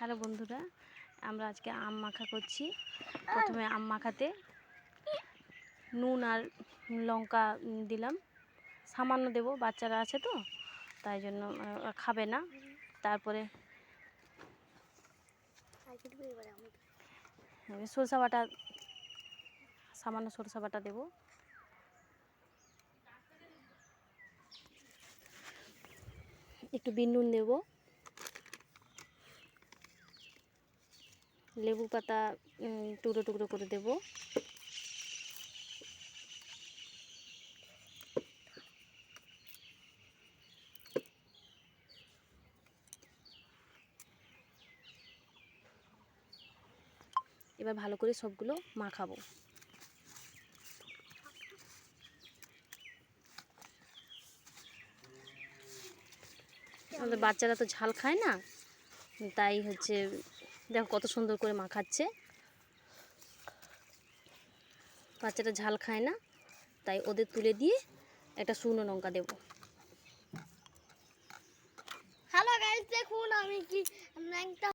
Hello বন্ধুরা, আমরা আজকে আম মাখা করছি। প্রথমে আম মাখাতে নুন আর লঙ্কা দিলাম, সামান্য দেব, বাচ্চারা আছে তো তাই জন্য খাবে না। তারপরে সরষা বাটা, সামান্য সরষা বাটা দেব, একটু বিট নুন দেব, লেবু পাতা টুকরো টুকরো করে দেব, এবার ভালো করে সবগুলো মাখাবো। আমাদের বাচ্চারা তো ঝাল খায় না, তাই হচ্ছে দেখো কত সুন্দর করে মাখাচ্ছে। বাচ্চারা ঝাল খায় না, তাই ওদের তুলে দিয়ে একটা শুকনো লঙ্কা দেব। হ্যালো গাইস, দেখুন আমি কি